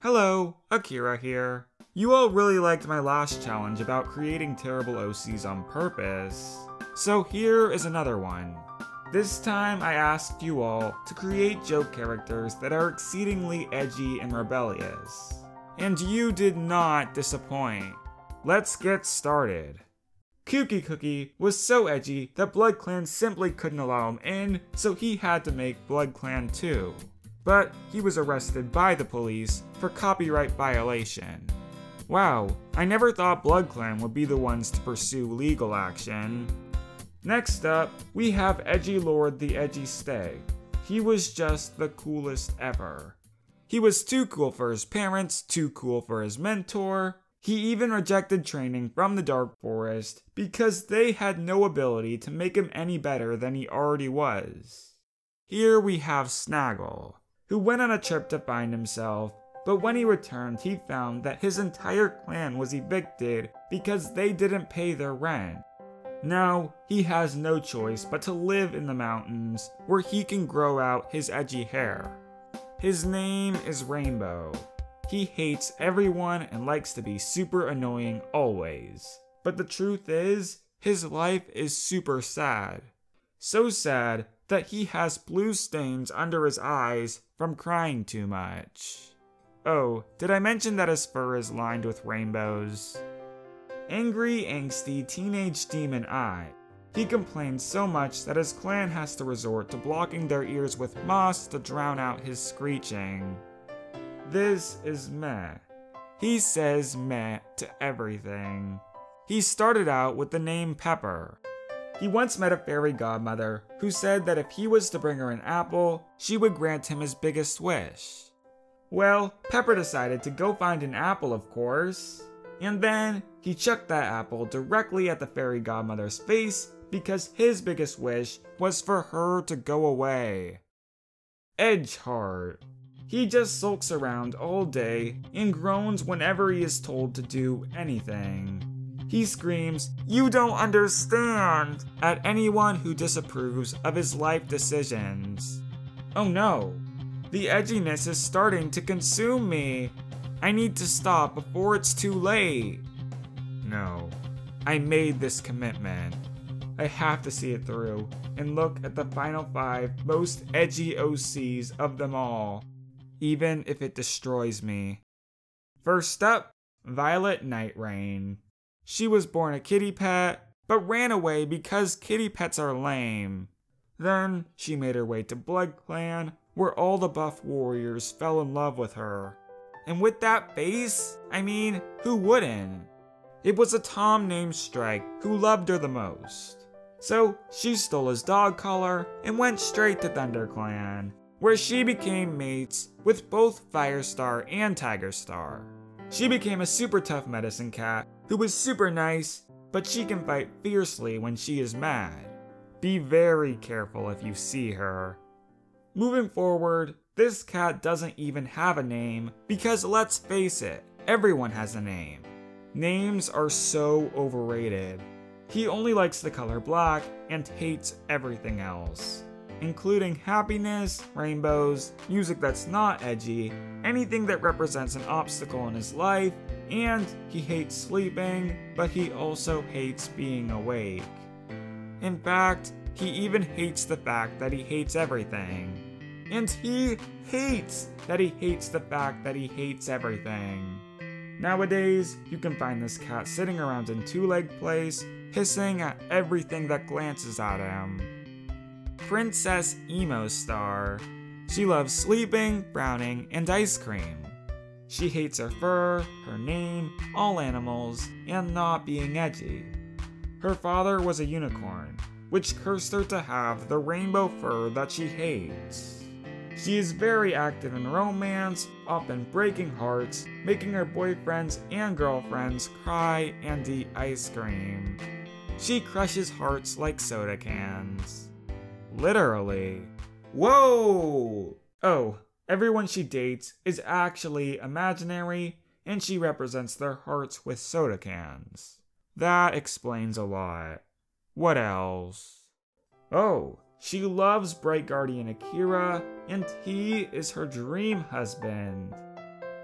Hello, Akira here. You all really liked my last challenge about creating terrible OCs on purpose, so here is another one. This time I asked you all to create joke characters that are exceedingly edgy and rebellious. And you did not disappoint. Let's get started. Kooky Cookie was so edgy that BloodClan simply couldn't allow him in, so he had to make BloodClan 2. But he was arrested by the police for copyright violation. Wow, I never thought BloodClan would be the ones to pursue legal action. Next up, we have Edgy Lord the Edgy Stay. He was just the coolest ever. He was too cool for his parents, too cool for his mentor. He even rejected training from the Dark Forest because they had no ability to make him any better than he already was. Here we have Snaggle, who went on a trip to find himself, but when he returned he found that his entire clan was evicted because they didn't pay their rent. Now, he has no choice but to live in the mountains where he can grow out his edgy hair. His name is Rainbow. He hates everyone and likes to be super annoying always. But the truth is, his life is super sad. So sad that he has blue stains under his eyes from crying too much. Oh, did I mention that his fur is lined with rainbows? Angry, angsty teenage demon Eye. He complains so much that his clan has to resort to blocking their ears with moss to drown out his screeching. This is meh. He says meh to everything. He started out with the name Pepper. He once met a fairy godmother who said that if he was to bring her an apple, she would grant him his biggest wish. Well, Pepper decided to go find an apple, of course. And then he chucked that apple directly at the fairy godmother's face because his biggest wish was for her to go away. Edgeheart. He just sulks around all day and groans whenever he is told to do anything. He screams, "You don't understand!" at anyone who disapproves of his life decisions. Oh no, the edginess is starting to consume me. I need to stop before it's too late. No, I made this commitment. I have to see it through and look at the final 5 most edgy OCs of them all, even if it destroys me. First up, Violet Nightrain. She was born a kitty pet, but ran away because kitty pets are lame. Then she made her way to BloodClan, where all the buff warriors fell in love with her. And with that face, I mean, who wouldn't? It was a Tom named Strike who loved her the most. So she stole his dog collar and went straight to ThunderClan, where she became mates with both Firestar and Tigerstar. She became a super tough medicine cat who was super nice, but she can fight fiercely when she is mad. Be very careful if you see her. Moving forward, this cat doesn't even have a name because let's face it, everyone has a name. Names are so overrated. He only likes the color black and hates everything else, including happiness, rainbows, music that's not edgy, anything that represents an obstacle in his life, and he hates sleeping, but he also hates being awake. In fact, he even hates the fact that he hates everything. And he hates that he hates the fact that he hates everything. Nowadays, you can find this cat sitting around in two-leg place, hissing at everything that glances at him. Princess Emo Star. She loves sleeping, frowning, and ice cream. She hates her fur, her name, all animals, and not being edgy. Her father was a unicorn, which cursed her to have the rainbow fur that she hates. She is very active in romance, often breaking hearts, making her boyfriends and girlfriends cry and eat ice cream. She crushes hearts like soda cans. Literally. Whoa! Oh, everyone she dates is actually imaginary, and she represents their hearts with soda cans. That explains a lot. What else? Oh, she loves Bright Guardian Akira, and he is her dream husband.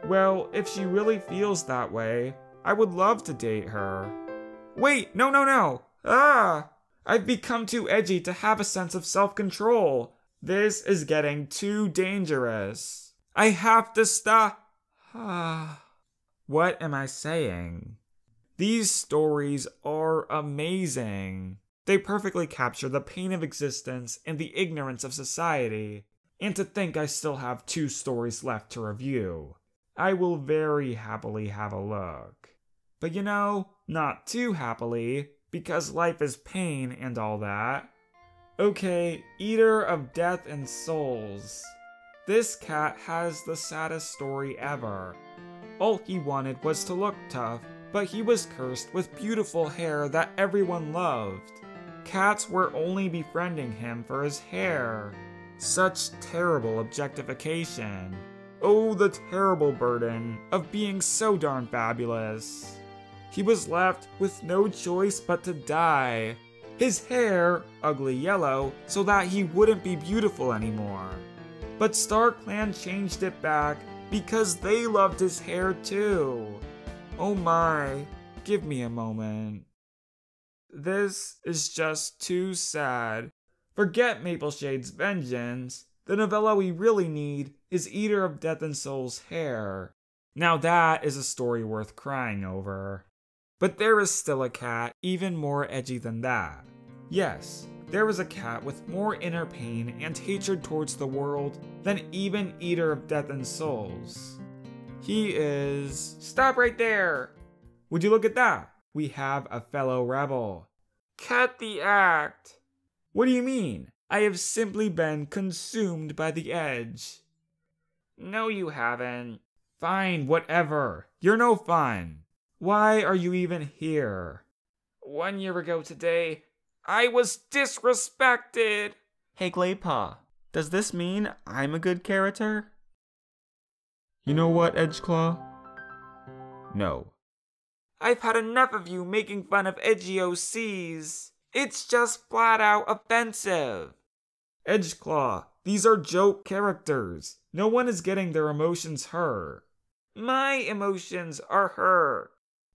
Well, if she really feels that way, I would love to date her. Wait, no! Ah! I've become too edgy to have a sense of self-control. This is getting too dangerous. I have to stop. What am I saying? These stories are amazing. They perfectly capture the pain of existence and the ignorance of society. And to think I still have 2 stories left to review. I will very happily have a look. But you know, not too happily, because life is pain and all that. Okay, Eater of Death and Souls. This cat has the saddest story ever. All he wanted was to look tough, but he was cursed with beautiful hair that everyone loved. Cats were only befriending him for his hair. Such terrible objectification. Oh, the terrible burden of being so darn fabulous. He was left with no choice but to die. His hair, ugly yellow, so that he wouldn't be beautiful anymore. But StarClan changed it back because they loved his hair too. Oh my, give me a moment. This is just too sad. Forget Mapleshade's vengeance. The novella we really need is Eater of Death and Souls' hair. Now that is a story worth crying over. But there is still a cat even more edgy than that. Yes, there is a cat with more inner pain and hatred towards the world than even Eater of Death and Souls. He is... Stop right there! Would you look at that? We have a fellow rebel. Cut the act! What do you mean? I have simply been consumed by the edge. No, you haven't. Fine, whatever. You're no fun. Why are you even here? 1 year ago today, I was disrespected. Hey Gladepaw, does this mean I'm a good character? You know what, Edgeclaw? No. I've had enough of you making fun of edgy OCs. It's just flat out offensive. Edgeclaw, these are joke characters. No one is getting their emotions hurt. My emotions are hurt.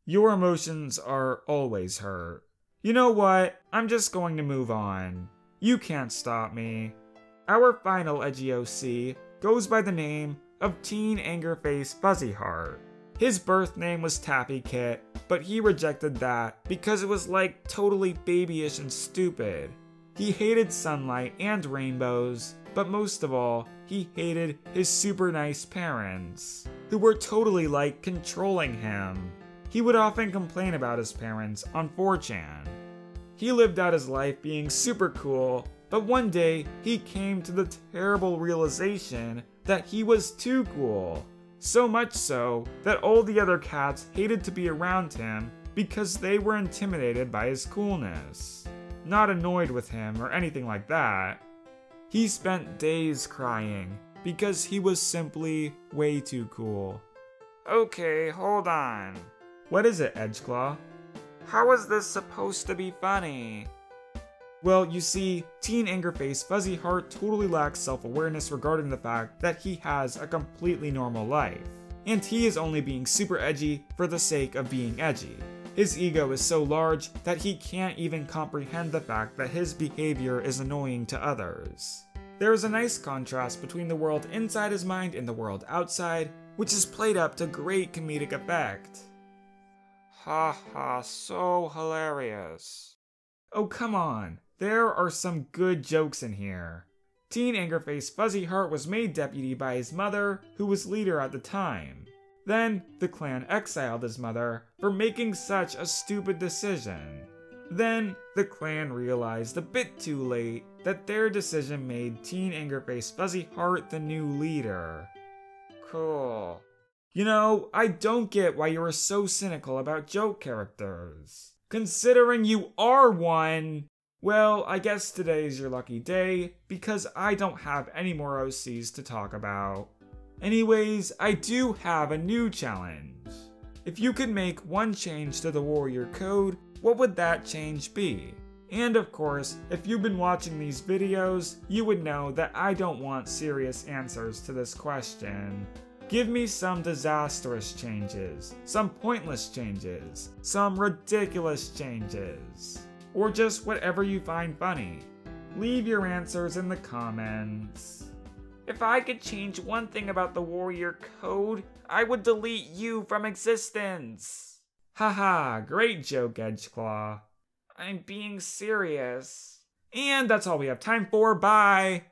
Your emotions are always hurt. You know what? I'm just going to move on. You can't stop me. Our final edgy OC goes by the name of Teen Angerface Fuzzyheart. His birth name was Taffy Kit, but he rejected that because it was like totally babyish and stupid. He hated sunlight and rainbows, but most of all, he hated his super nice parents, who were totally like controlling him. He would often complain about his parents on 4chan. He lived out his life being super cool, but one day he came to the terrible realization that he was too cool. So much so that all the other cats hated to be around him because they were intimidated by his coolness. Not annoyed with him or anything like that. He spent days crying because he was simply way too cool. Okay, hold on. What is it, Edgeclaw? How is this supposed to be funny? Well, you see, Teen Angerface Fuzzyheart totally lacks self-awareness regarding the fact that he has a completely normal life. And he is only being super edgy for the sake of being edgy. His ego is so large that he can't even comprehend the fact that his behavior is annoying to others. There is a nice contrast between the world inside his mind and the world outside, which is played up to great comedic effect. Ha ha, so hilarious. Oh come on, there are some good jokes in here. Teen Angerface Fuzzyheart was made deputy by his mother, who was leader at the time. Then, the clan exiled his mother for making such a stupid decision. Then, the clan realized a bit too late that their decision made Teen Angerface Fuzzyheart the new leader. Cool. You know, I don't get why you are so cynical about joke characters. Considering you are one! Well, I guess today is your lucky day, because I don't have any more OCs to talk about. Anyways, I do have a new challenge. If you could make one change to the Warrior Code, what would that change be? And of course, if you've been watching these videos, you would know that I don't want serious answers to this question. Give me some disastrous changes, some pointless changes, some ridiculous changes, or just whatever you find funny. Leave your answers in the comments. If I could change one thing about the warrior code, I would delete you from existence. Haha, great joke, Edgeclaw. I'm being serious. And that's all we have time for. Bye!